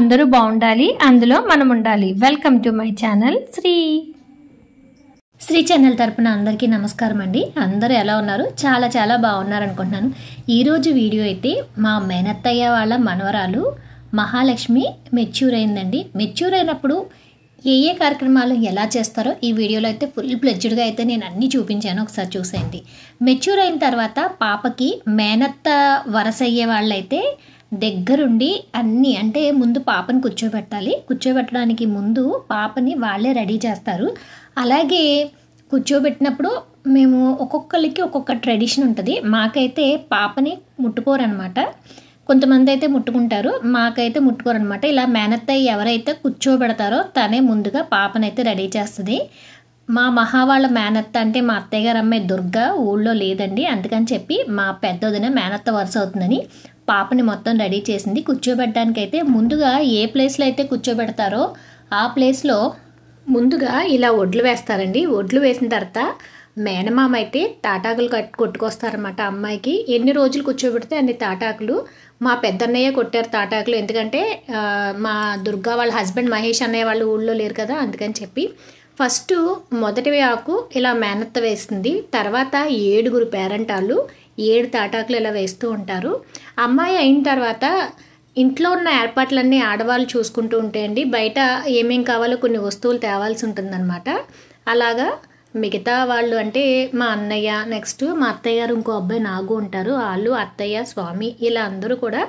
అందరూ బాగుండాలి, అందులో మనం ఉండాలి. Welcome to my channel Sri channel తరపున అందరికీ నమస్కారం అండి. అందరూ ఎలా ఉన్నారు? చాలా చాలా బాగున్నారు అనుకుంటున్నాను. ఈరోజు వీడియో అయితే మా మేనత్తయ్య వాళ్ళ మనవరాలు మహాలక్ష్మి మెచ్యూర్ అయిందండి. మెచ్యూర్ అయినప్పుడు ఏ కార్యక్రమాలు ఎలా చేస్తారో ఈ వీడియోలో అయితే ఫుల్ ప్లెడ్జ్డ్గా అయితే నేను అన్నీ చూపించాను, ఒకసారి చూసేయండి. మెచ్యూర్ అయిన తర్వాత పాపకి మేనత్త వరస అయ్యే వాళ్ళైతే దగ్గరుండి అన్నీ, అంటే ముందు పాపని కూర్చోబెట్టడానికి ముందు పాపని వాళ్ళే రెడీ చేస్తారు. అలాగే కూర్చోబెట్టినప్పుడు మేము ఒక్కొక్కరికి ఒక్కొక్క ట్రెడిషన్ ఉంటుంది. మాకైతే పాపని ముట్టుకోరనమాట, కొంతమంది అయితే ముట్టుకుంటారు, మాకైతే ముట్టుకోరనమాట. ఇలా మేనత్తయ్య ఎవరైతే కూర్చోబెడతారో తనే ముందుగా పాపనైతే రెడీ చేస్తుంది. మా మహా వాళ్ళ మేనత్త అంటే మా అత్తయ్య గారు అమ్మాయి దుర్గా ఊళ్ళో లేదండి, అందుకని చెప్పి మా పెద్దదిన మేనత్త వరుస అవుతుందని పాపని మొత్తం రెడీ చేసింది. కూర్చోబెట్టడానికి అయితే ముందుగా ఏ ప్లేస్లో అయితే కూర్చోబెడతారో ఆ ప్లేస్లో ముందుగా ఇలా ఒడ్లు వేస్తారండి. ఒడ్లు వేసిన తర్వాత మేనమామ అయితే తాటాకులు కొట్టుకొస్తారన్నమాట అమ్మాయికి. ఎన్ని రోజులు కూర్చోబెడితే అన్ని తాటాకులు. మా పెద్దన్నయ్య కొట్టారు తాటాకులు, ఎందుకంటే మా దుర్గా వాళ్ళ హస్బెండ్ మహేష్ అన్నయ్య వాళ్ళు ఊళ్ళో లేరు కదా, అందుకని చెప్పి. ఫస్ట్ మొదటి ఆకు ఇలా మేనత్త వేస్తుంది, తర్వాత 7 పేరంటాళ్ళు 7 తాటాకులు ఇలా వేస్తూ ఉంటారు. అమ్మాయి అయిన తర్వాత ఇంట్లో ఉన్న ఏర్పాట్లన్నీ ఆడవాళ్ళు చూసుకుంటూ ఉంటాయండి. బయట ఏమేం కావాలో కొన్ని వస్తువులు తేవాల్సి ఉంటుందన్నమాట. అలాగా మిగతా వాళ్ళు అంటే మా అన్నయ్య, నెక్స్ట్ మా అత్తయ్య గారు, ఇంకో అబ్బాయి నాగు ఉంటారు, వాళ్ళు అత్తయ్య స్వామి ఇలా అందరూ కూడా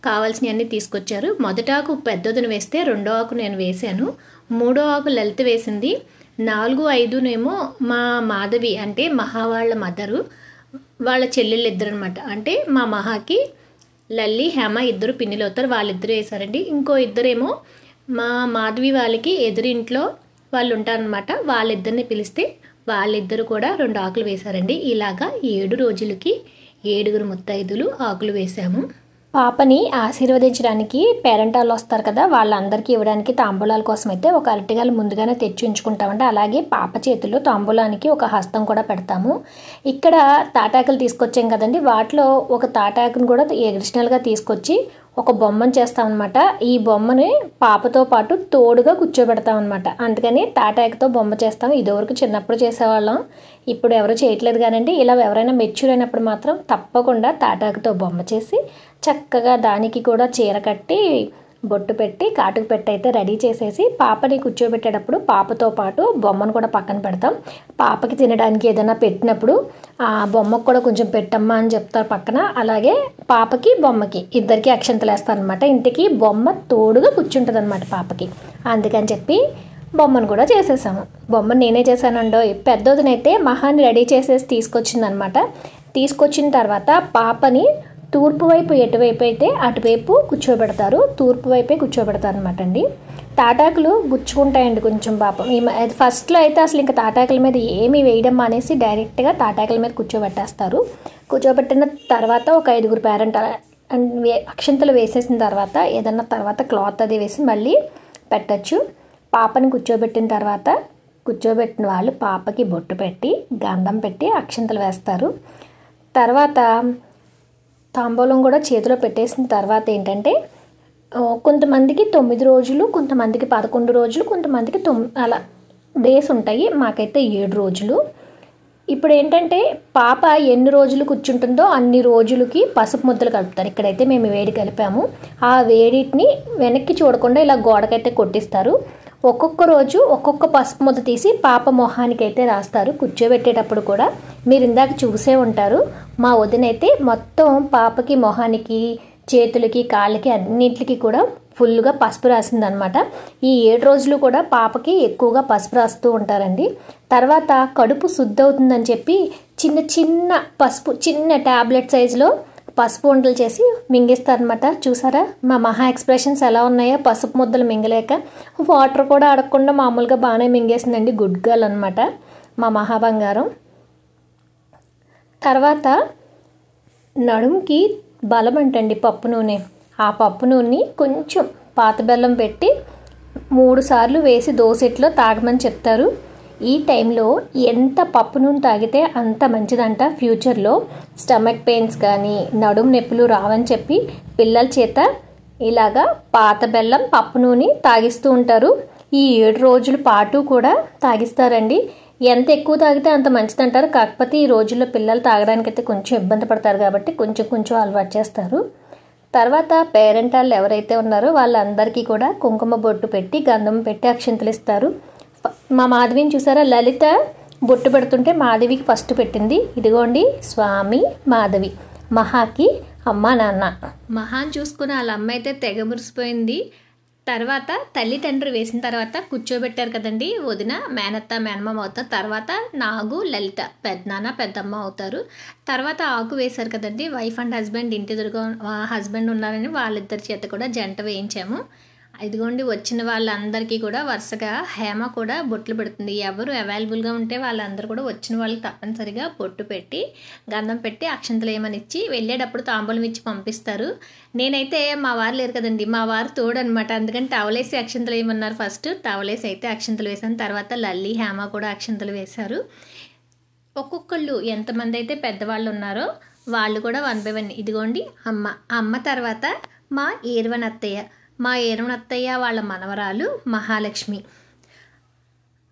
కావాల్సినవన్నీ తీసుకొచ్చారు. మొదటాకు పెద్దదిని వేస్తే రెండో ఆకు నేను వేశాను, మూడో ఆకు లలిత వేసింది, 4, 5నేమో మా మాధవి అంటే మహా వాళ్ళ మదరు వాళ్ళ చెల్లెళ్ళు ఇద్దరు అనమాట. అంటే మా మహాకి లల్లి హేమ ఇద్దరు పిన్నిలు అవుతారు, వాళ్ళిద్దరు వేశారండి. ఇంకో ఇద్దరేమో మా మాధవి వాళ్ళకి ఎదురింట్లో వాళ్ళు ఉంటారనమాట, వాళ్ళిద్దరిని పిలిస్తే వాళ్ళిద్దరు కూడా 2 ఆకులు వేశారండి. ఇలాగా 7 రోజులకి 7 ముత్తైదులు ఆకులు వేశాము. పాపని ఆశీర్వదించడానికి పేరెంటాళ్ళు వస్తారు కదా, వాళ్ళందరికీ ఇవ్వడానికి తాంబూలాల కోసం అయితే ఒక అరటిగాలు ముందుగానే తెచ్చి ఉంచుకుంటామండి. అలాగే పాప చేతుల్లో తాంబూలానికి ఒక హస్తం కూడా పెడతాము. ఇక్కడ తాటాకులు తీసుకొచ్చాం కదండి, వాటిలో ఒక తాటాకును కూడా అడిషనల్గా తీసుకొచ్చి ఒక బొమ్మను చేస్తామన్నమాట. ఈ బొమ్మని పాపతో పాటు తోడుగా కూర్చోబెడతామన్నమాట, అందుకని తాటాకుతో బొమ్మ చేస్తాం. ఇదివరకు చిన్నప్పుడు చేసేవాళ్ళం, ఇప్పుడు ఎవరు చేయట్లేదు కానండి. ఇలా ఎవరైనా మెచ్యూర్ అయినప్పుడు మాత్రం తప్పకుండా తాటాకుతో బొమ్మ చేసి చక్కగా దానికి కూడా చీర కట్టి బొట్టు పెట్టి కాటుకు పెట్టి అయితే రెడీ చేసేసి పాపని కూర్చోబెట్టేటప్పుడు పాపతో పాటు బొమ్మను కూడా పక్కన పెడతాం. పాపకి తినడానికి ఏదైనా పెట్టినప్పుడు ఆ బొమ్మకు కూడా కొంచెం పెట్టమ్మా అని చెప్తారు పక్కన. అలాగే పాపకి బొమ్మకి ఇద్దరికి అక్షంతలు వేస్తారు అనమాట. ఇంటికి బొమ్మ తోడుగా కూర్చుంటుంది అనమాట పాపకి, అందుకని చెప్పి బొమ్మను కూడా చేసేసాము. బొమ్మను నేనే చేశానండో. పెద్దోదినైతే మహాన్ని రెడీ చేసేసి తీసుకొచ్చిందనమాట. తీసుకొచ్చిన తర్వాత పాపని తూర్పు వైపు ఎటువైపు అయితే అటువైపు కూర్చోబెడతారు, తూర్పు వైపే కూర్చోబెడతారు అనమాట అండి. తాటాకులు గుచ్చుకుంటాయండి కొంచెం పాపం. ఫస్ట్లో అయితే అసలు ఇంకా తాటాకుల మీద ఏమీ వేయడం అనేసి డైరెక్ట్గా తాటాకుల మీద కూర్చోబెట్టేస్తారు. కూర్చోబెట్టిన తర్వాత ఒక 5 పేరెంట్ అక్షంతలు వేసేసిన తర్వాత ఏదన్నా తర్వాత క్లాత్ అది వేసి మళ్ళీ పెట్టచ్చు. పాపని కూర్చోబెట్టిన తర్వాత కూర్చోబెట్టిన వాళ్ళు పాపకి బొట్టు పెట్టి గంధం పెట్టి అక్షంతలు వేస్తారు. తర్వాత తాంబూలం కూడా చేతిలో పెట్టేసిన తర్వాత ఏంటంటే కొంతమందికి 9 రోజులు, కొంతమందికి 11 రోజులు, కొంతమందికి అలా డేస్ ఉంటాయి. మాకైతే 7 రోజులు. ఇప్పుడు ఏంటంటే పాప ఎన్ని రోజులు కూర్చుంటుందో అన్ని రోజులకి పసుపు ముద్దలు కలుపుతారు. ఇక్కడైతే మేము వేడి కలిపాము. ఆ వేడిని వెనక్కి చూడకుండా ఇలా గోడకైతే కొట్టిస్తారు. ఒక్కొక్క రోజు ఒక్కొక్క పసుపు ముద్ద తీసి పాప మొహానికి అయితే రాస్తారు. కూర్చోబెట్టేటప్పుడు కూడా మీరు ఇందాక చూసే ఉంటారు, మా వదినైతే మొత్తం పాపకి మొహానికి, చేతులకి, కాళ్ళకి అన్నింటికి కూడా ఫుల్గా పసుపు రాసిందనమాట. ఈ 7 రోజులు కూడా పాపకి ఎక్కువగా పసుపు రాస్తూ ఉంటారండి. తర్వాత కడుపు శుద్ధి అవుతుందని చెప్పి చిన్న చిన్న పసుపు, చిన్న ట్యాబ్లెట్ సైజులో పసుపు ఉండలు చేసి మింగేస్తారనమాట. చూసారా మా మహా ఎక్స్ప్రెషన్స్ ఎలా ఉన్నాయో, పసుపు ముద్దలు మింగలేక వాటర్ కూడా అడగకుండా మామూలుగా బాగానే మింగేసిందండి. గుడ్ గర్ల్ అనమాట మా మహాబంగారం. తర్వాత నడుముకి బలం అంటండి పప్పు నూనె. ఆ పప్పు నూనెని కొంచెం పాత బెల్లం పెట్టి 3 సార్లు వేసి దోసెట్లో తాగమని చెప్తారు. ఈ టైంలో ఎంత పప్పు నూనె తాగితే అంత మంచిదంట. ఫ్యూచర్లో స్టమక్ పెయిన్స్ కానీ నడుము నొప్పులు రావని చెప్పి పిల్లల చేత ఇలాగా పాత బెల్లం పప్పు నూనె తాగిస్తూ ఉంటారు. ఈ 7 రోజుల పాటు కూడా తాగిస్తారండి. ఎంత ఎక్కువ తాగితే అంత మంచిదంటారు. కాకపోతే ఈ రోజుల్లో పిల్లలు తాగడానికైతే కొంచెం ఇబ్బంది పడతారు కాబట్టి కొంచెం అలవాటు చేస్తారు. తర్వాత పేరెంట్ వాళ్ళు ఎవరైతే ఉన్నారో వాళ్ళందరికీ కూడా కుంకుమ బొట్టు పెట్టి గంధం పెట్టి అక్షింతలు ఇస్తారు. మా మాధవిని చూసారా, లలిత బొట్టు పెడుతుంటే మాధవికి ఫస్ట్ పెట్టింది. ఇదిగోండి స్వామి మాధవి, మహాకి అమ్మ నాన్న. మహాని చూసుకుని వాళ్ళ అమ్మ అయితే తెగ మురిసిపోయింది. తర్వాత తల్లిదండ్రులు వేసిన తర్వాత కూర్చోబెట్టారు కదండి, వదిన మేనత్త మేనమామ అవుతారు. తర్వాత నాగు లలిత పెద్దనాన్న పెద్దమ్మ అవుతారు. తర్వాత ఆకు వేశారు కదండి, వైఫ్ అండ్ హస్బెండ్ ఇంటి ఎదురుగా హస్బెండ్ ఉన్నారని వాళ్ళిద్దరి చేత కూడా జంట వేయించాము. ఇదిగోండి వచ్చిన వాళ్ళందరికీ కూడా వరుసగా హేమ కూడా బొట్లు పెడుతుంది. ఎవరు అవైలబుల్గా ఉంటే వాళ్ళందరూ కూడా వచ్చిన వాళ్ళకి తప్పనిసరిగా బొట్టు పెట్టి గంధం పెట్టి అక్షంతలు ఏమని ఇచ్చి వెళ్ళేటప్పుడు తాంబూలం ఇచ్చి పంపిస్తారు. నేనైతే మా వారు లేరు కదండి, మా వారు తోడు అనమాట. అందుకని టవలేసి అక్షంతలు ఏమన్నారు, ఫస్ట్ టవలేసి అయితే అక్షంతలు వేశాను. తర్వాత లల్లి హేమ కూడా అక్షంతలు వేశారు. ఒక్కొక్కళ్ళు ఎంతమంది అయితే పెద్దవాళ్ళు ఉన్నారో వాళ్ళు కూడా 1 by 1. ఇదిగోండి అమ్మ తర్వాత మా ఏర్వనత్తయ్య, మా ఏర్వనత్తయ్య వాళ్ళ మనవరాలు మహాలక్ష్మి.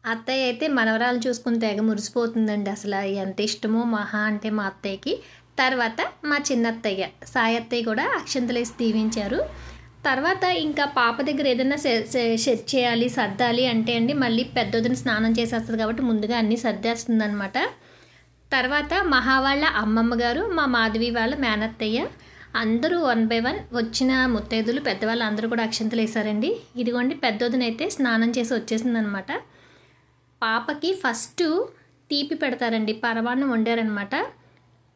అత్తయ్య అయితే మనవరాలు చూసుకుని తెగ మురిసిపోతుందండి. అసలు ఎంత ఇష్టమో మహా అంటే మా అత్తయ్యకి. తర్వాత మా చిన్నత్తయ్య సాయత్తయ్య కూడా అక్షంతలు వేసి దీవించారు. తర్వాత ఇంకా పాప దగ్గర ఏదైనా సెట్ చేయాలి సర్దాలి అంటే అండి, మళ్ళీ పెద్దొదిన స్నానం చేసేస్తుంది కాబట్టి ముందుగా అన్నీ సర్దేస్తుంది అనమాట. తర్వాత మహా వాళ్ళ అమ్మమ్మ గారు, మా మాధవి వాళ్ళ మేనత్తయ్య అందరూ 1 by 1 వచ్చిన ముత్తైదులు పెద్దవాళ్ళు అందరూ కూడా అక్షంతలు వేశారండి. ఇదిగోండి పెద్దొదిన అయితే స్నానం చేసి వచ్చేసింది అనమాట. పాపకి ఫస్ట్ తీపి పెడతారండి, పరమాన్నం వండారనమాట.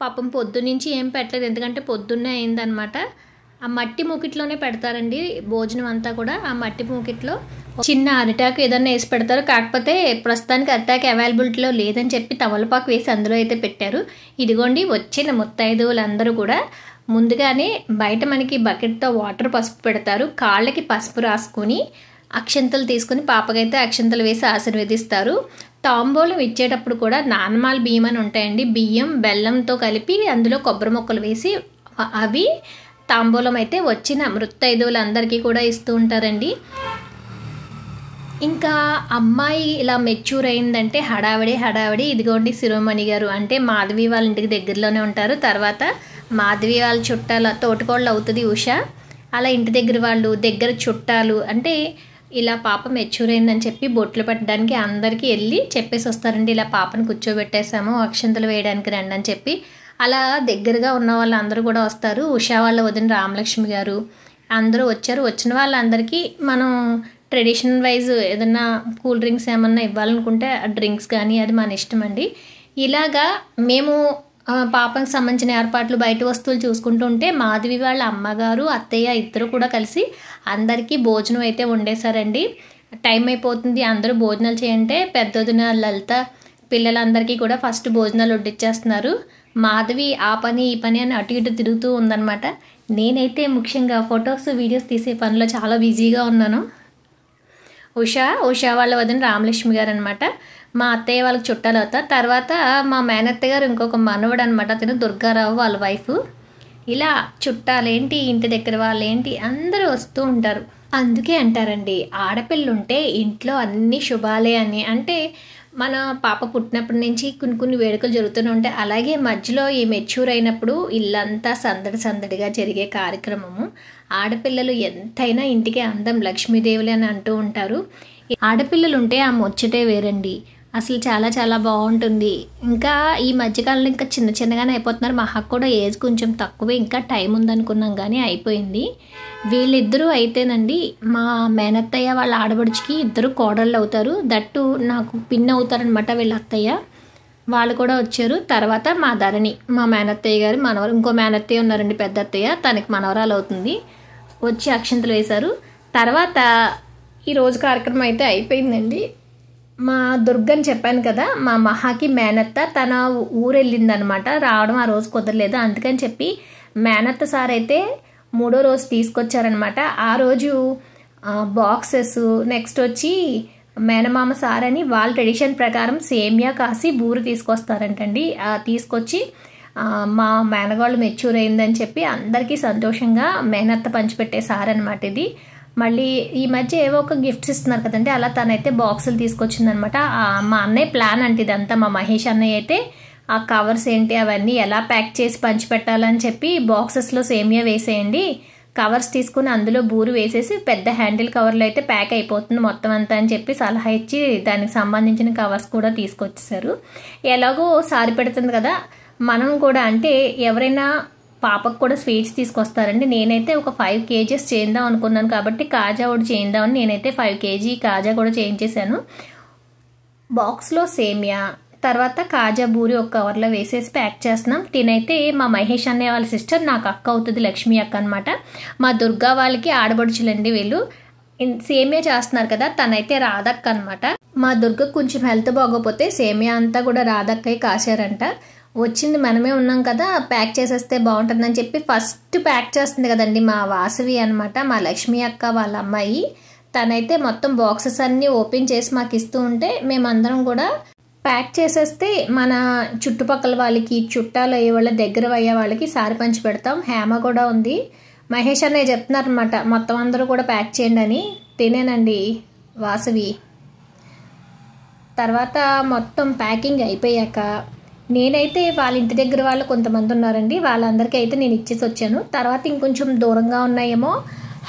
పాపం పొద్దున్నుంచి ఏం పెట్టలేదు, ఎందుకంటే పొద్దున్నే అయిందనమాట. ఆ మట్టి మూకిట్లోనే పెడతారండి భోజనం అంతా కూడా. ఆ మట్టి మూకిట్లో చిన్న అరిటాకు ఏదన్నా వేసి పెడతారు. కాకపోతే ప్రస్తుతానికి అరిటాకు అవైలబిలిటీలో లేదని చెప్పి తమలపాకు వేసి అందులో అయితే పెట్టారు. ఇదిగోండి వచ్చిన ముత్తైదువులందరూ కూడా ముందుగానే బయట మనకి బకెట్తో వాటర్ పసుపు పెడతారు. కాళ్ళకి పసుపు రాసుకొని అక్షంతలు తీసుకొని పాపకైతే అక్షంతలు వేసి ఆశీర్వదిస్తారు. తాంబూలం ఇచ్చేటప్పుడు కూడా నానమాల బియ్యం అని ఉంటాయండి, బియ్యం బెల్లంతో కలిపి అందులో కొబ్బరి ముక్కలు వేసి అవి తాంబూలం అయితే వచ్చిన మృత్తైదువులందరికీ కూడా ఇస్తూ ఉంటారండి. ఇంకా అమ్మాయి ఇలా మెచ్యూర్ అయిందంటే హడావిడి. ఇదిగోండి శిరోమణి గారు అంటే మాధవి వాళ్ళ ఇంటికి దగ్గరలోనే ఉంటారు. తర్వాత మాధవి వాళ్ళ చుట్టాల తోటకోళ్ళు అవుతుంది ఉష. అలా ఇంటి దగ్గర వాళ్ళు దగ్గర చుట్టాలు అంటే ఇలా పాప మెచ్యూర్ అయిందని చెప్పి బొట్లు పెట్టడానికి అందరికీ వెళ్ళి చెప్పేసి వస్తారండి. ఇలా పాపను కూర్చోబెట్టేసాము, అక్షంతలు వేయడానికి రండి అని చెప్పి. అలా దగ్గరగా ఉన్న వాళ్ళందరూ కూడా వస్తారు. ఉషా వాళ్ళ వదిన రామలక్ష్మి గారు అందరూ వచ్చారు. వచ్చిన వాళ్ళందరికీ మనం ట్రెడిషనల్ వైజ్ ఏదన్నా కూల్ డ్రింక్స్ ఏమన్నా ఇవ్వాలనుకుంటే డ్రింక్స్ కానీ అది మన ఇష్టం అండి. ఇలాగా మేము పాపకు సంబంధించిన ఏర్పాట్లు బయట వస్తువులు చూసుకుంటూ ఉంటే మాధవి వాళ్ళ అమ్మగారు అత్తయ్య ఇద్దరు కూడా కలిసి అందరికీ భోజనం అయితే వండేశారండి. టైం అయిపోతుంది అందరూ భోజనాలు చేయంటే పెద్దొదిన లలిత పిల్లలందరికీ కూడా ఫస్ట్ భోజనాలు వడ్డిచ్చేస్తున్నారు. మాధవి ఆ పని ఈ పని అని అటు ఇటు తిరుగుతూ ఉందన్నమాట. నేనైతే ముఖ్యంగా ఫొటోస్ వీడియోస్ తీసే పనిలో చాలా బిజీగా ఉన్నాను. ఉషా వాళ్ళ వదిన రామలక్ష్మి గారు అనమాట. మా అత్తయ్య వాళ్ళకి చుట్టాలు అవుతారు. తర్వాత మా మేనత్తయ్య గారు ఇంకొక మనవడు అనమాట, అతను దుర్గారావు వాళ్ళ వైఫ్. ఇలా చుట్టాలేంటి ఇంటి దగ్గర వాళ్ళేంటి అందరూ వస్తూ ఉంటారు. అందుకే అంటారండి ఆడపిల్లుంటే ఇంట్లో అన్ని శుభాలే అని. అంటే మన పాప పుట్టినప్పటి నుంచి కొన్ని వేడుకలు జరుగుతూనే ఉంటాయి. అలాగే మధ్యలో ఈ మెచ్యూర్ అయినప్పుడు ఇల్లంతా సందడిగా జరిగే కార్యక్రమము. ఆడపిల్లలు ఎంతైనా ఇంటికి అందం లక్ష్మీదేవులు అని అంటూ ఉంటారు. ఆడపిల్లలు ఉంటే ఆ ముచ్చటే వేరండి, అసలు చాలా బాగుంటుంది. ఇంకా ఈ మధ్యకాలంలో ఇంకా చిన్నగానే అయిపోతున్నారు. మా అక్క కూడా ఏజ్ కొంచెం తక్కువే, ఇంకా టైం ఉందనుకున్నాం కానీ అయిపోయింది. వీళ్ళిద్దరూ అయితేనండి మా మేనత్తయ్య వాళ్ళ ఆడబడుచుకి ఇద్దరు కోడళ్ళు అవుతారు. దట్టు నాకు పిన్ అవుతారనమాట వీళ్ళ అత్తయ్య. వాళ్ళు కూడా వచ్చారు. తర్వాత మా ధరణి మా మేనత్తయ్య గారు మనవరు, ఇంకో మేనత్తయ్య ఉన్నారండి పెద్ద అత్తయ్య, తనకి మనవరాలు అవుతుంది, వచ్చి అక్షంతలు వేశారు. తర్వాత ఈరోజు కార్యక్రమం అయితే అయిపోయిందండి. మా దుర్గని చెప్పాను కదా, మా మహాకి మేనత్త తన ఊరు వెళ్ళిందనమాట, రావడం ఆ రోజు కుదరలేదు. అందుకని చెప్పి మేనత్త సార్ అయితే 3వ రోజు తీసుకొచ్చారనమాట. ఆ రోజు బాక్సెస్, నెక్స్ట్ వచ్చి మేనమామ సార్ అని వాళ్ళ ట్రెడిషన్ ప్రకారం సేమియా కాసి బూరు తీసుకొస్తారంటండి. తీసుకొచ్చి మా మేనగాళ్ళు మెచ్యూర్ అయిందని చెప్పి అందరికీ సంతోషంగా మేనత్త పంచిపెట్టే సార్ అనమాట ఇది. మళ్ళీ ఈ మధ్య ఏవో ఒక గిఫ్ట్స్ ఇస్తున్నారు కదండి, అలా తనైతే బాక్సులు తీసుకొచ్చిందనమాట. మా అన్నయ్య ప్లాన్ అంటే ఇదంతా. మా మహేష్ అన్నయ్య అయితే ఆ కవర్స్ ఏంటి అవన్నీ ఎలా ప్యాక్ చేసి పంచిపెట్టాలని చెప్పి బాక్సెస్లో సేమియా వేసేయండి, కవర్స్ తీసుకుని అందులో బూరు వేసేసి పెద్ద హ్యాండిల్ కవర్లో అయితే ప్యాక్ అయిపోతుంది మొత్తం అంతా అని చెప్పి సలహా ఇచ్చి దానికి సంబంధించిన కవర్స్ కూడా తీసుకొచ్చేసారు. ఎలాగో సారి పెడుతుంది కదా, మనం కూడా అంటే ఎవరైనా పాపకు కూడా స్వీట్స్ తీసుకొస్తారండి. నేనైతే ఒక 5 kgs చేద్దాం అనుకున్నాను కాబట్టి కాజా ఒకటి చేద్దామని నేనైతే 5 kg కాజా కూడా చేయించేసాను. బాక్స్లో సేమియా, తర్వాత కాజా బూరి ఒక కవర్లో వేసేసి ప్యాక్ చేస్తున్నాం. తినైతే మా మహేష్ అనే వాళ్ళ సిస్టర్, నాకు అక్క అవుతుంది, లక్ష్మి అక్క అనమాట. మా దుర్గా వాళ్ళకి ఆడబడుచులండి వీళ్ళు. సేమియా చేస్తున్నారు కదా, తనైతే రాధక్క అనమాట. మా దుర్గకు కొంచెం హెల్త్ బాగోపోతే సేమియా అంతా కూడా రాధక్కయ్య కాశారంట. వచ్చింది మనమే ఉన్నాం కదా, ప్యాక్ చేసేస్తే బాగుంటుందని చెప్పి ఫస్ట్ ప్యాక్ చేస్తుంది కదండి మా వాసవి అనమాట, మా లక్ష్మి అక్క వాళ్ళ అమ్మాయి. తనైతే మొత్తం బాక్సెస్ అన్నీ ఓపెన్ చేసి మాకు ఇస్తూ ఉంటే మేమందరం కూడా ప్యాక్ చేసేస్తే మన చుట్టుపక్కల వాళ్ళకి, చుట్టాలు అయ్యే వాళ్ళ, దగ్గర అయ్యే వాళ్ళకి సారి పంచి పెడతాం. హేమ కూడా ఉంది. మహేష్ అన్నయ్య చెప్తున్నారనమాట మొత్తం అందరూ కూడా ప్యాక్ చేయండి అని. తినేనండి వాసవి. తర్వాత మొత్తం ప్యాకింగ్ అయిపోయాక నేనైతే వాళ్ళ ఇంటి దగ్గర వాళ్ళు కొంతమంది ఉన్నారండి, వాళ్ళందరికీ అయితే నేను ఇచ్చేసి వచ్చాను. తర్వాత ఇంకొంచెం దూరంగా ఉన్నాయేమో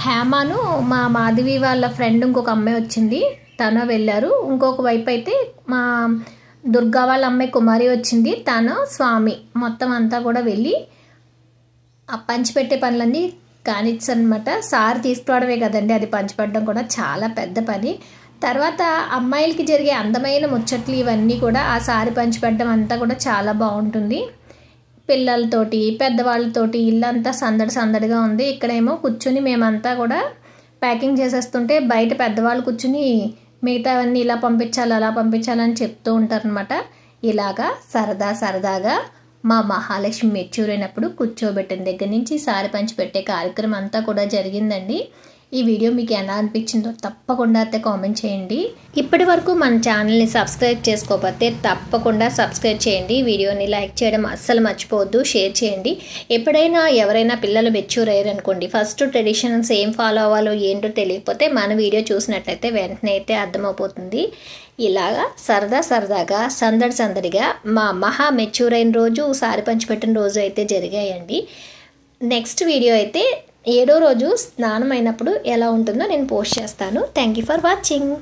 హేమను మా మాధవి వాళ్ళ ఫ్రెండ్ ఇంకొక అమ్మాయి వచ్చింది, తను వెళ్ళారు. ఇంకొక వైపు అయితే మా దుర్గా వాళ్ళ అమ్మాయి కుమారి వచ్చింది, తను స్వామి. మొత్తం అంతా కూడా వెళ్ళి ఆ పంచిపెట్టే పనులన్నీ కానిచ్చనమాట. సారి తీసుకురావడమే కదండి, అది పంచిపెట్టడం కూడా చాలా పెద్ద పని. తర్వాత అమ్మాయిలకి జరిగే అందమైన ముచ్చట్లు ఇవన్నీ కూడా ఆ సారి పంచిపెట్టడం అంతా కూడా చాలా బాగుంటుంది. పిల్లలతోటి, పెద్దవాళ్ళతోటి ఇల్లంతా సందడి సందడిగా ఉంది. ఇక్కడేమో కూర్చుని మేమంతా కూడా ప్యాకింగ్ చేసేస్తుంటే బయట పెద్దవాళ్ళు కూర్చుని మిగతావన్నీ ఇలా పంపించాలి అలా పంపించాలని చెప్తూ ఉంటారనమాట. ఇలాగా సరదా సరదాగా మా మహాలక్ష్మి మెచ్యూర్ అయినప్పుడు కూర్చోబెట్టిన దగ్గర నుంచి సారి పంచిపెట్టే కార్యక్రమం అంతా కూడా జరిగిందండి. ఈ వీడియో మీకు ఎలా అనిపించిందో తప్పకుండా అయితే కామెంట్ చేయండి. ఇప్పటి వరకు మన ఛానల్ని సబ్స్క్రైబ్ చేసుకోకపోతే తప్పకుండా సబ్స్క్రైబ్ చేయండి. వీడియోని లైక్ చేయడం అస్సలు మర్చిపోవద్దు, షేర్ చేయండి. ఎప్పుడైనా ఎవరైనా పిల్లలు మెచ్యూర్ అయ్యారనుకోండి, ఫస్ట్ ట్రెడిషన్స్ ఏం ఫాలో అవ్వాలో ఏంటో తెలియకపోతే మన వీడియో చూసినట్లయితే వెంటనే అయితే అర్థమైపోతుంది. ఇలాగా సరదా సరదాగా సందడి సందడిగా మా మహా మెచ్యూర్ అయిన రోజు, సారి పంచిపెట్టిన రోజు అయితే జరిగాయండి. నెక్స్ట్ వీడియో అయితే 7వ రోజు స్నానం అయినప్పుడు ఎలా ఉంటుందో నేను పోస్ట్ చేస్తాను. Thank you for watching.